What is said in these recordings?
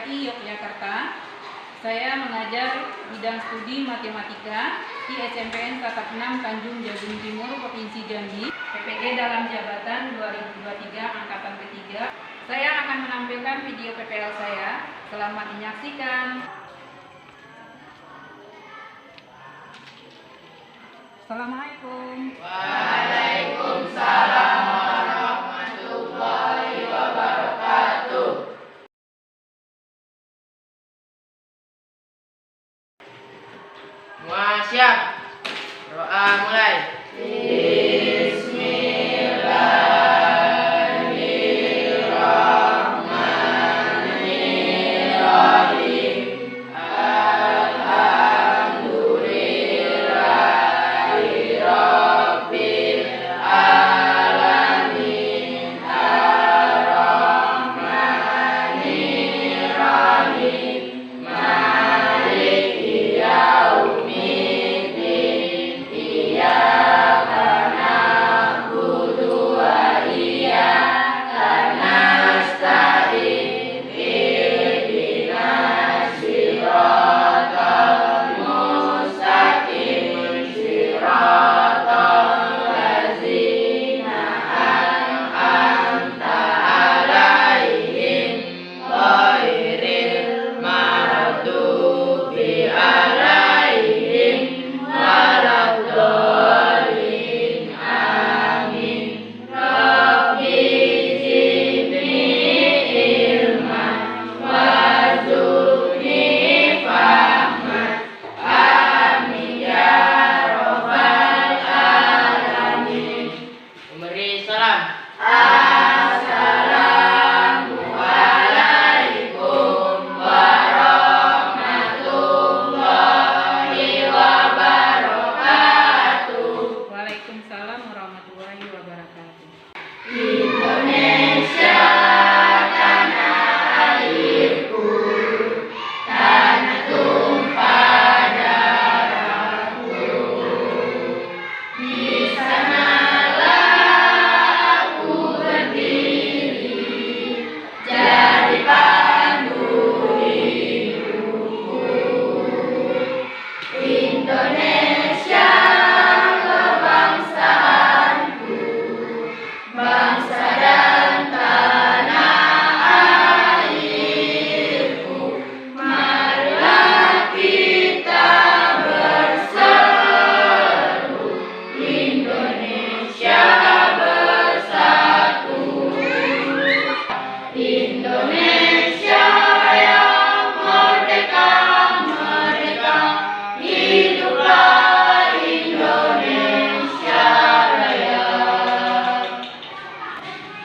RRI Yogyakarta. Saya mengajar bidang studi matematika di SMPN Tatap 6 Tanjung Jabung Timur, Provinsi Jambi, PPG dalam jabatan 2023 angkatan ketiga. Saya akan menampilkan video PPL saya. Selamat menyaksikan. Assalamualaikum. Waalaikumsalam warahmatullahi wabarakatuh. Semua siap? Doa mulai.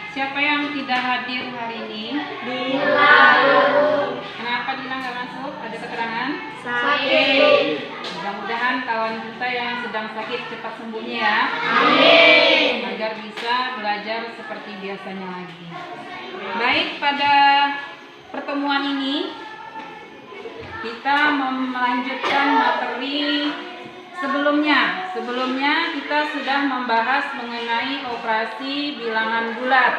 Siapa yang tidak hadir hari ini? Kenapa Dina nggak masuk? Ada keterangan? Sakit. Mudah-mudahan kawan kita yang sedang sakit cepat sembuhnya ya. Amin. Agar bisa belajar seperti biasanya lagi. Baik, pada pertemuan ini kita melanjutkan materi sebelumnya. Sebelumnya kita sudah membahas mengenai operasi bilangan bulat.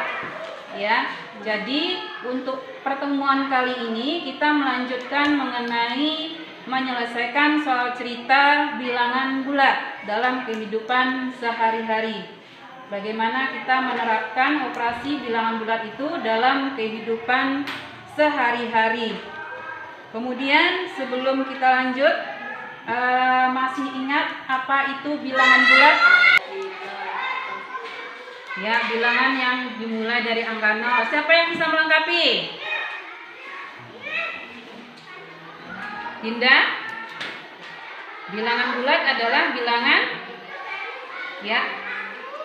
Ya. Jadi untuk pertemuan kali ini kita melanjutkan mengenai menyelesaikan soal cerita bilangan bulat dalam kehidupan sehari-hari. Bagaimana kita menerapkan operasi bilangan bulat itu dalam kehidupan sehari-hari. Kemudian sebelum kita lanjut, masih ingat apa itu bilangan bulat? Ya, bilangan yang dimulai dari angka 0. Siapa yang bisa melengkapi? Dinda? Bilangan bulat adalah bilangan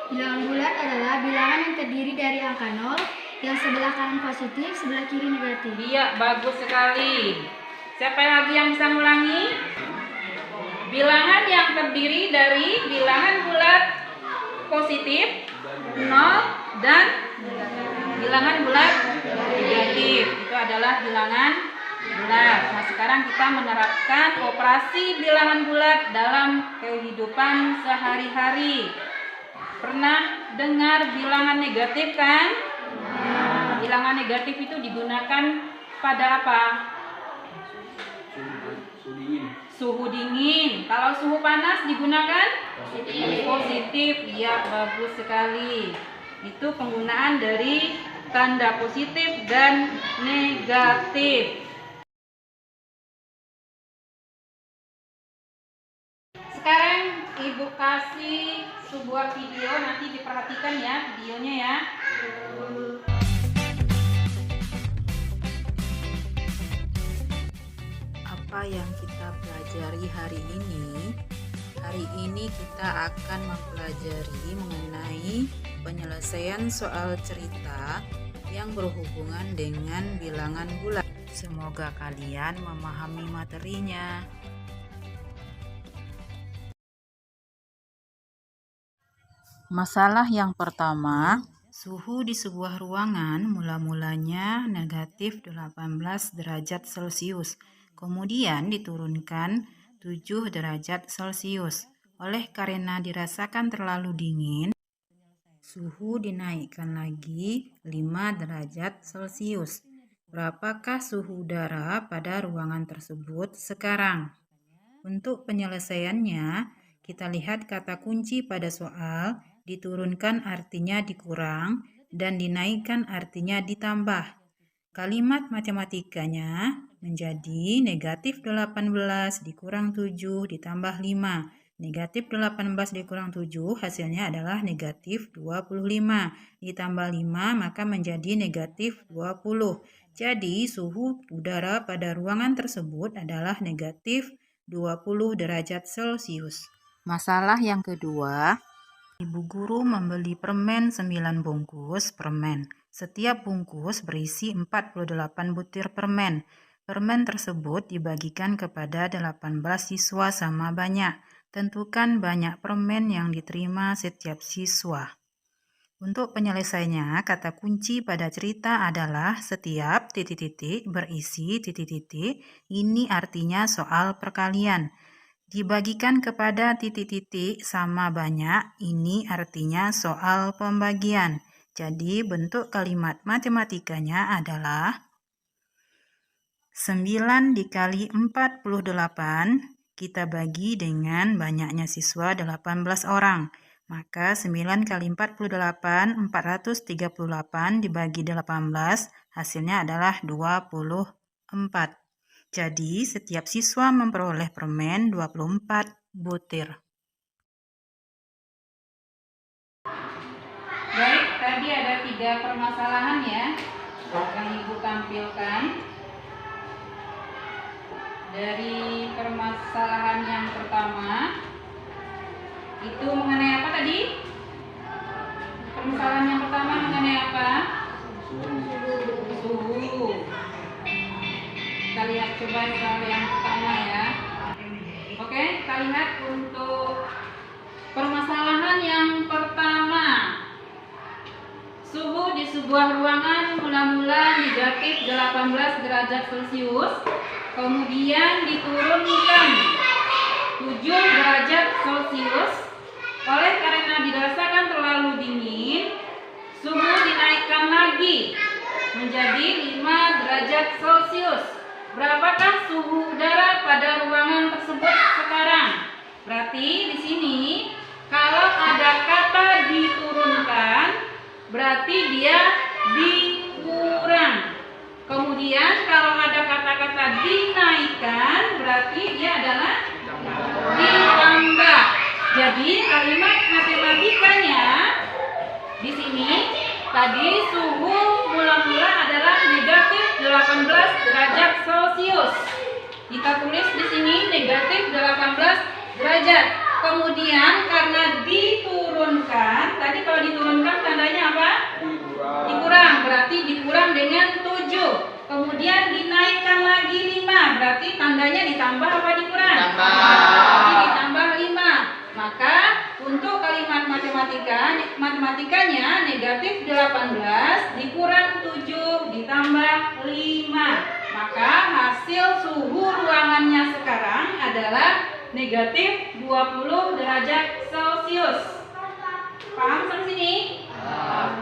Bilangan bulat adalah bilangan yang terdiri dari angka 0 yang sebelah kanan positif, sebelah kiri negatif. Iya, bagus sekali. Siapa lagi yang bisa mengulangi? Bilangan yang terdiri dari bilangan bulat positif 0 dan bilangan bulat negatif. Itu adalah bilangan bulat. Nah, sekarang kita menerapkan operasi bilangan bulat dalam kehidupan sehari-hari. Pernah dengar bilangan negatif kan? Bilangan negatif itu digunakan pada apa? Suhu dingin. Suhu dingin. Kalau suhu panas digunakan? Positif. Ya, bagus sekali. Itu penggunaan dari tanda positif dan negatif. Sekarang Ibu kasih sebuah video, nanti diperhatikan ya videonya ya. Apa yang kita pelajari hari ini? Hari ini kita akan mempelajari mengenai penyelesaian soal cerita yang berhubungan dengan bilangan bulan. Semoga kalian memahami materinya. Masalah yang pertama, suhu di sebuah ruangan mula-mulanya negatif 18 derajat Celcius, kemudian diturunkan 7 derajat Celcius. Oleh karena dirasakan terlalu dingin, suhu dinaikkan lagi 5 derajat Celcius. Berapakah suhu udara pada ruangan tersebut sekarang? Untuk penyelesaiannya, kita lihat kata kunci pada soal. Diturunkan artinya dikurang dan dinaikkan artinya ditambah. Kalimat matematikanya menjadi negatif 18 dikurang 7 ditambah 5. Negatif 18 dikurang 7 hasilnya adalah negatif 25. Ditambah 5 maka menjadi negatif 20. Jadi suhu udara pada ruangan tersebut adalah negatif 20 derajat Celcius. Masalah yang kedua, Ibu guru membeli permen 9 bungkus permen. Setiap bungkus berisi 48 butir permen. Permen tersebut dibagikan kepada 18 siswa sama banyak. Tentukan banyak permen yang diterima setiap siswa. Untuk penyelesaiannya, kata kunci pada cerita adalah setiap titik-titik berisi titik-titik. Ini artinya soal perkalian. Dibagikan kepada titik-titik sama banyak, ini artinya soal pembagian. Jadi bentuk kalimat matematikanya adalah 9 dikali 48 kita bagi dengan banyaknya siswa 18 orang. Maka 9 kali 48, 438 dibagi 18, hasilnya adalah 24. Jadi, setiap siswa memperoleh permen 24 butir. Baik, tadi ada 3 permasalahan ya yang Ibu tampilkan. Dari permasalahan yang pertama, itu mengenai apa tadi? Permasalahan yang pertama mengenai apa? Suhu. Kita lihat coba soal yang pertama ya. Oke, kita lihat untuk permasalahan yang pertama. Suhu di sebuah ruangan mula-mula negatif 18 derajat Celcius, kemudian diturunkan 7 derajat Celcius. Oleh karena dirasakan terlalu dingin, suhu dinaikkan lagi menjadi 5 derajat Celcius. Berapakah suhu udara pada ruangan tersebut sekarang? Berarti di sini kalau ada kata diturunkan, berarti dia dikurang. Kemudian kalau ada kata-kata dinaikkan, berarti dia adalah ditambah. Jadi kalimat matematikanya di sini tadi suhu mula-mula adalah negatif 18 derajat Celcius. Kita tulis di sini negatif 18 derajat. Kemudian karena diturunkan, tadi kalau diturunkan tandanya apa? Dikurang, berarti dikurang dengan 7. Kemudian dinaikkan lagi 5, berarti tandanya ditambah apa dikurang? Berarti ditambah 5. Maka untuk kalimat matematikanya negatif 18 dikurang 7 ditambah 5. Maka hasil suhu ruangannya sekarang adalah negatif 20 derajat Celcius. Paham sampai sini?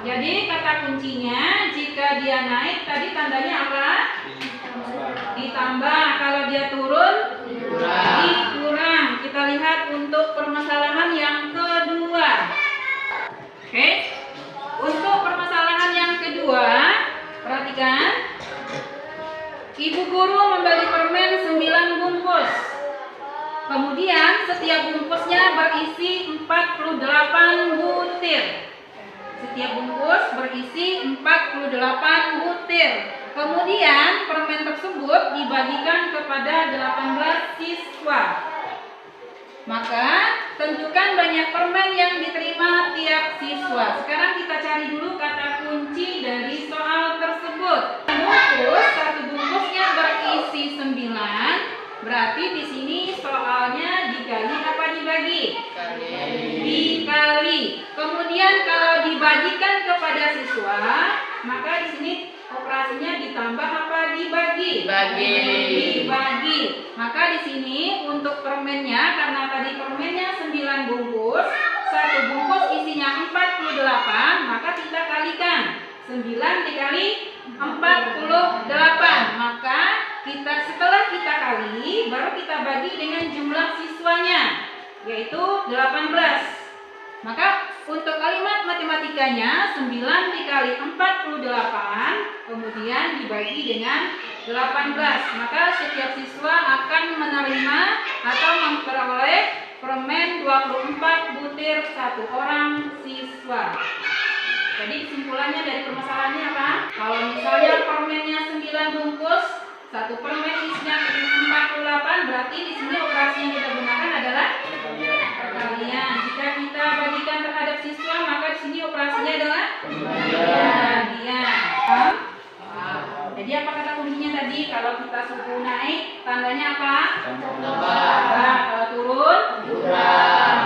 Jadi kata kuncinya jika dia naik tadi tandanya apa? dia turun? Kurang. Dikurang. Kita lihat untuk permasalahan yang kedua. Oke. Untuk permasalahan yang kedua, perhatikan. Ibu guru membeli permen 9 bungkus. Kemudian setiap bungkusnya berisi 48 butir. Setiap bungkus berisi 48 butir. Kemudian permen tersebut dibagikan kepada 18 siswa. Maka tentukan banyak permen yang diterima tiap siswa. Sekarang kita cari dulu kata kunci dari soal tersebut. Satu bungkusnya berisi 9. Berarti di sini soalnya dikali apa dibagi? Dikali. Kemudian kalau dibagikan kepada siswa, maka di sini operasinya ditambah apa dibagi? Dibagi. Maka di sini untuk permennya, karena tadi permennya 9 bungkus, satu bungkus isinya 48, maka kita kalikan. 9 dikali 48. Maka setelah kita kali, baru kita bagi dengan jumlah siswanya, yaitu 18. Maka untuk kalimat matematikanya 9 dikali 48 kemudian dibagi dengan 18. Maka setiap siswa akan menerima atau memperoleh permen 24 butir satu orang siswa. Jadi kesimpulannya dari permasalahannya apa? Kalau misalnya permennya 9 bungkus, satu permen isinya 48, berarti di sini operasi yang kita gunakan adalah perkalian. Jika kita bagikan terhadap siswa, maka di sini operasinya adalah pembagian. Jadi apa kata kuncinya tadi? Kalau kita suku naik, tandanya apa? Nah, kalau turun, kurang.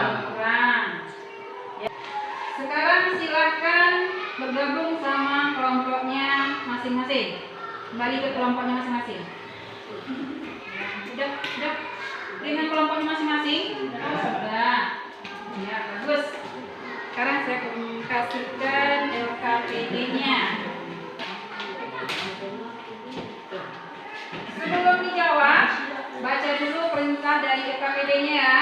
Ya. Sekarang silakan bergabung sama kelompoknya masing-masing. Kembali ke kelompoknya masing-masing. Sudah dengan kelompoknya masing-masing? Sudah. Ya, bagus. Sekarang saya kasihkan LKPD-nya. Sebelum dijawab, baca dulu perintah dari LKPD-nya ya.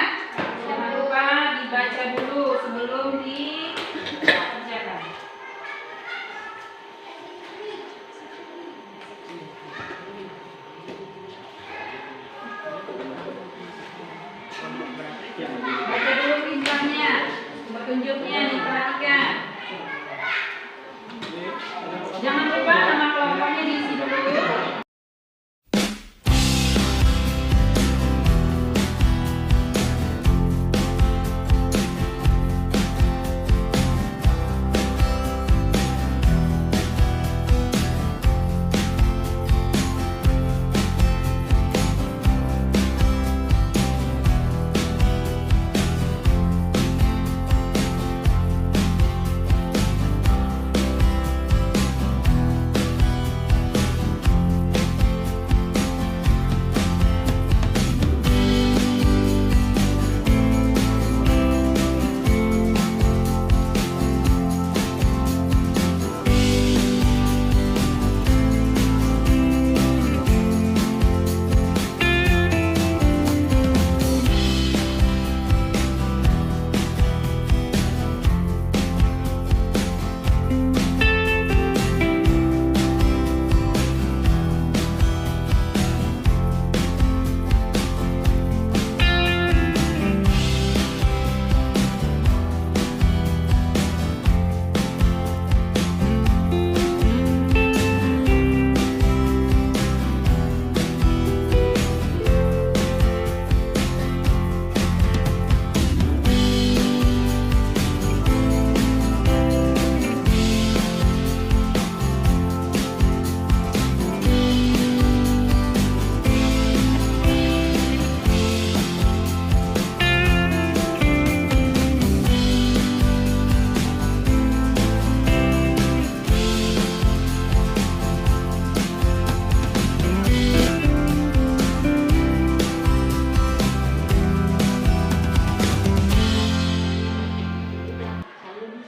Jangan lupa dibaca dulu sebelum dikerjakan. Baca dulu perintahnya, petunjuknya diperhatikan. Jangan lupa nama kelompoknya diisi dulu.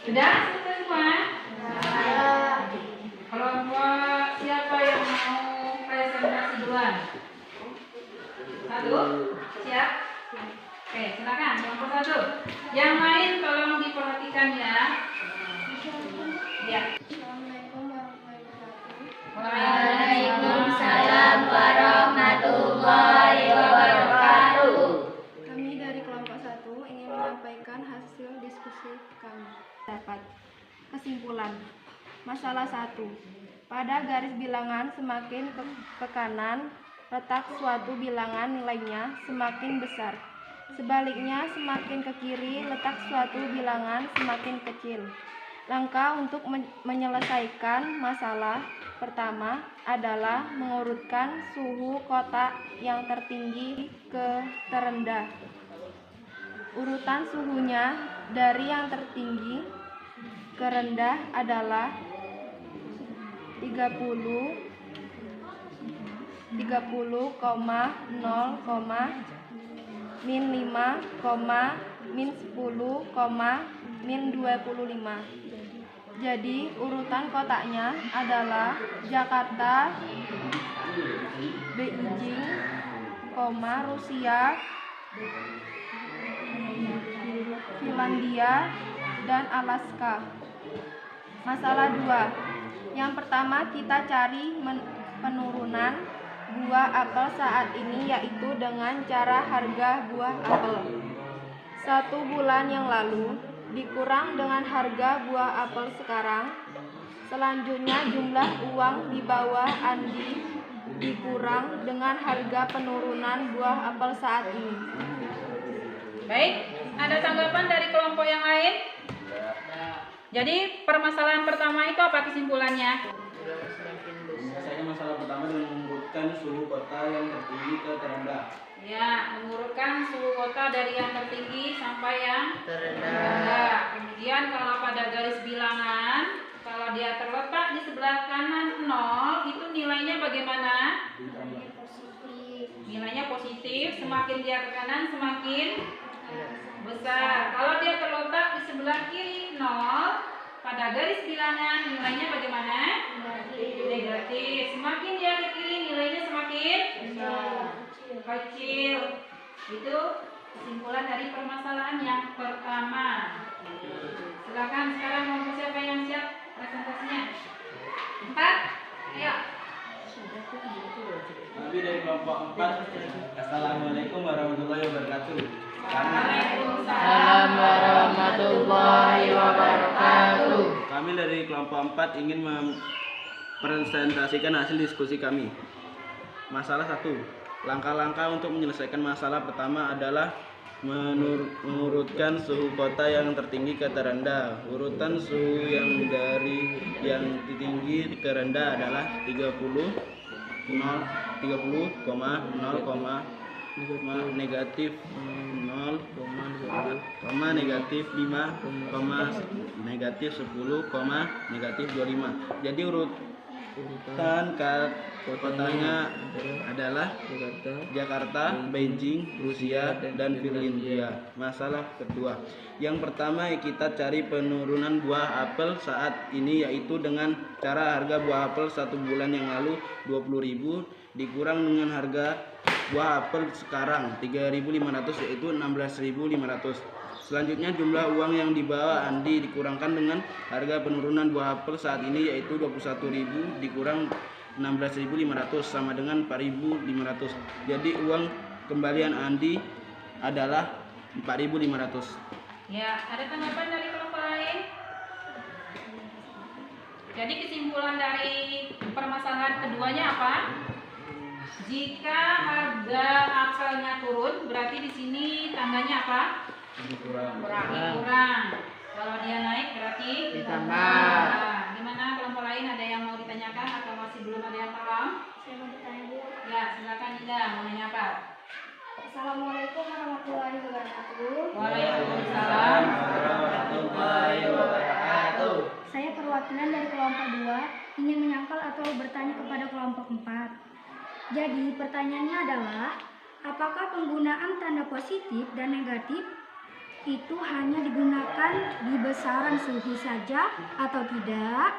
Sudah selesai semua? Kelompok siapa yang mau presentasi duluan? Siap? Oke, silakan kelompok 1. Yang lain tolong diperhatikan ya. Ya. Assalamualaikum warahmatullahi wabarakatuh. Waalaikumsalam warahmatullahi wabarakatuh. Kami dari kelompok 1 ingin menyampaikan hasil diskusi kami. Dapat kesimpulan. Masalah 1. Pada garis bilangan semakin ke kanan, letak suatu bilangan nilainya semakin besar. Sebaliknya, semakin ke kiri, letak suatu bilangan semakin kecil. Langkah untuk menyelesaikan masalah pertama adalah mengurutkan suhu kotak yang tertinggi ke terendah. Urutan suhunya dari yang tertinggi ke rendah adalah 30,0, min 5, min 10, min 25. Jadi urutan kotaknya adalah Jakarta, Beijing, Rusia, Finlandia, dan Alaska. Masalah 2. Yang pertama kita cari penurunan buah apel saat ini, yaitu dengan cara harga buah apel 1 bulan yang lalu dikurang dengan harga buah apel sekarang. Selanjutnya jumlah uang di bawah Andi dikurang dengan harga penurunan buah apel saat ini. Baik, ada tanggapan dari kelompok yang lain? Jadi permasalahan pertama itu apa kesimpulannya? Menyelesaikan masalah pertama dengan mengurutkan suhu kota yang tertinggi ke terendah. Ya, mengurutkan suhu kota dari yang tertinggi sampai yang Terendah. rendah. Kemudian kalau pada garis bilangan, kalau dia terletak di sebelah kanan 0, itu nilainya bagaimana? Nilainya positif. Semakin dia ke kanan semakin besar. Kalau dia terletak di sebelah kiri 0, pada garis bilangan nilainya bagaimana? Negatif. Semakin dia ke kiri nilainya semakin kecil. Itu kesimpulan dari permasalahan yang pertama. Silakan sekarang mau siapa yang siap presentasinya? 4. Ayo. Kami dari kelompok 4. Assalamualaikum warahmatullahi wabarakatuh. Waalaikumsalam warahmatullahi wabarakatuh. Kami dari kelompok 4 ingin mempresentasikan hasil diskusi kami. Masalah 1. Langkah-langkah untuk menyelesaikan masalah pertama adalah mengurutkan suhu kota yang tertinggi ke terendah. Urutan suhu yang dari yang tinggi ke rendah adalah 30,0, negatif 0, negatif 5, negatif 10, negatif 25. Jadi urutan kotanya adalah Jakarta, Beijing, Rusia, dan Finlandia. Masalah kedua. Yang pertama kita cari penurunan buah apel saat ini, yaitu dengan cara harga buah apel 1 bulan yang lalu 20.000 dikurang dengan harga buah apel sekarang 3.500, yaitu 16.500. Selanjutnya jumlah uang yang dibawa Andi dikurangkan dengan harga penurunan buah apel saat ini, yaitu 21.000 dikurang 16.500 sama dengan 4.500. Jadi uang kembalian Andi adalah 4.500. Ya, ada tanggapan dari kelompok lain? Jadi kesimpulan dari permasalahan keduanya apa? Jika harga apelnya turun, berarti di sini tandanya apa? Dikurang. Kurang. Kalau dia naik berarti Ditambah. Nah, gimana kelompok lain, ada yang mau ditanyakan atau masih belum ada yang paham? Saya mau bertanya, Bu. Ya, silakan Ida, mau nanya apa? Assalamualaikum warahmatullahi wabarakatuh. Waalaikumsalam. Warahmatullahi wabarakatuh. Saya perwakilan dari kelompok 2 ingin menyangkal atau bertanya kepada kelompok 4. Jadi pertanyaannya adalah, apakah penggunaan tanda positif dan negatif itu hanya digunakan di besaran suhu saja atau tidak?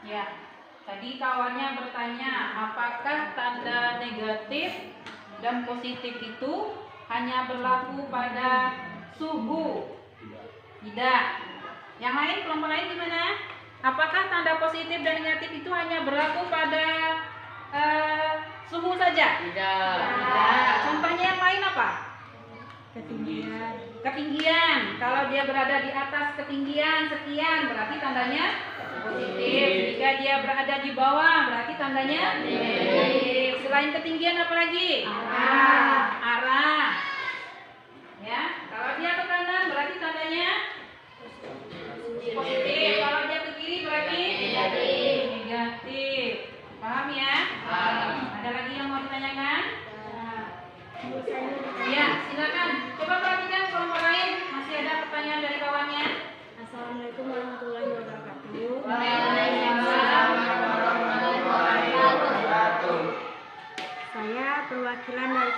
Ya, tadi kawannya bertanya apakah tanda negatif dan positif itu hanya berlaku pada suhu? Tidak. Yang lain, kelompok lain gimana? Apakah tanda positif dan negatif itu hanya berlaku pada suhu saja? Tidak. Contohnya yang lain apa? Ketinggian. Ketinggian. Kalau dia berada di atas ketinggian sekian, berarti tandanya positif. Jika dia berada di bawah, berarti tandanya negatif. Selain ketinggian apa lagi? Arah. Ya, kalau dia ke kanan berarti tandanya positif. Kalau dia ke kiri berarti negatif. Paham ya? Ada lagi yang mau ditanyakan? Ya, silakan. Coba perhatikan kelompok lain. Masih ada pertanyaan dari kawannya? Assalamualaikum warahmatullahi wabarakatuh. Waalaikumsalam warahmatullahi wabarakatuh. Saya perwakilan dari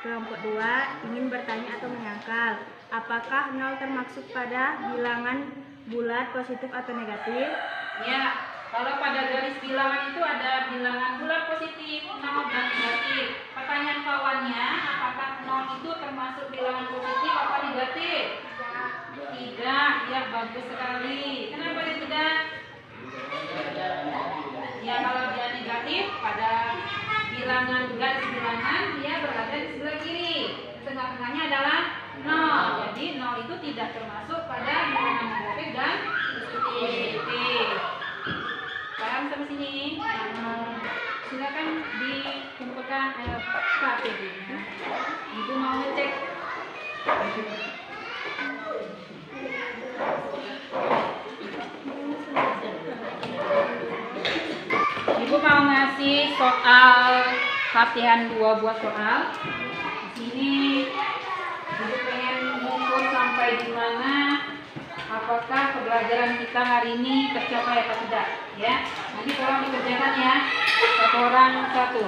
kelompok 2 ingin bertanya atau menyangkal, apakah 0 termasuk pada bilangan bulat positif atau negatif? Ya, kalau pada garis bilangan itu ada bilangan bulat positif, 0 dan negatif. Pertanyaan kawannya, apakah 0 itu termasuk bilangan positif atau negatif? Tidak, ya bagus sekali. Kenapa dia tidak? Ya kalau dia negatif pada bilangan garis bilangan dia berada di sebelah kiri. Tengah-tengahnya adalah 0. Jadi 0 itu tidak termasuk pada bilangan negatif dan positif. Paham sampai sini? Silakan dikumpulkan KTP-nya. Ibu mau ngecek. Ibu mau ngasih soal latihan 2 buah soal. Di sini Ibu pengen mengukur sampai di mana apakah pembelajaran kita hari ini tercapai atau tidak, ya. Nanti tolong dikerjakan ya, satu orang satu.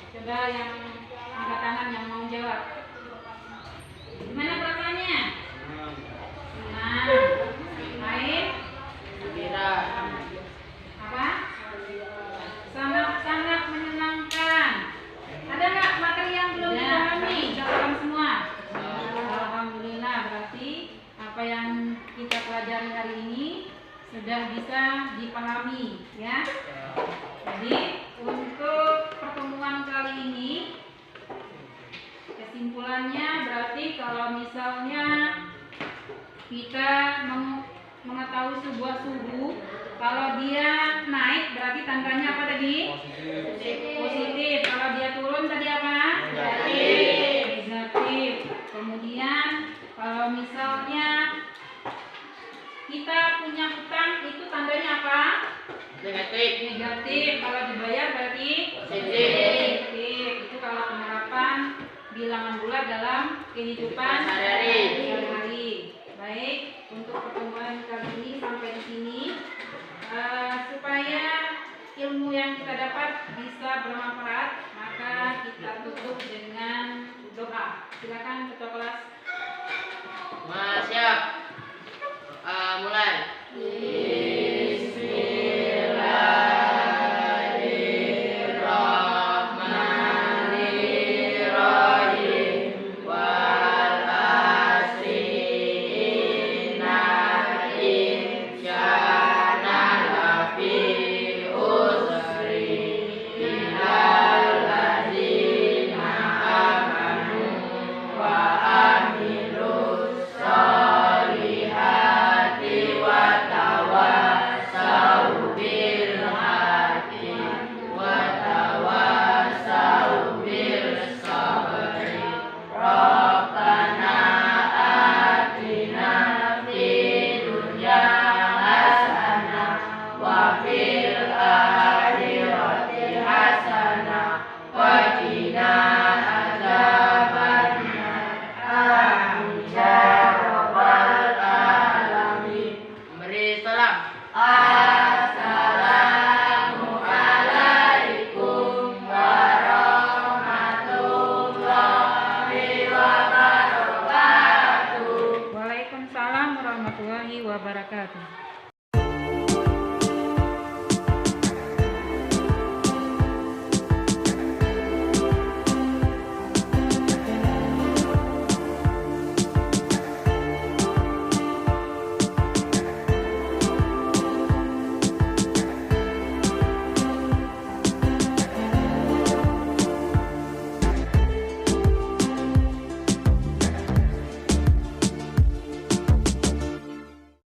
Coba yang angkat tangan yang mau jawab. Gimana perasaannya? Senang. Lain? Apa? Sangat-sangat menyenangkan. Ada nggak materi yang belum dipahami? Paham semua? Alhamdulillah, berarti apa yang kita pelajari hari ini sudah bisa dipahami, ya. Jadi untuk pertemuan kali ini kesimpulannya berarti kalau misalnya kita mengetahui sebuah suhu, kalau dia naik berarti tandanya apa tadi? Positif. Kalau dia turun tadi apa? Negatif. Kemudian kalau misalnya kita punya hutang itu tandanya apa? Negatif. Kalau dibayar berarti positif. Itu kalau penerapan bilangan bulat dalam kehidupan sehari-hari. Baik, untuk pertemuan kali ini sampai di sini. Supaya ilmu yang kita dapat bisa bermanfaat, maka kita tutup dengan doa. Silakan ketua kelas. Siap. Mulai.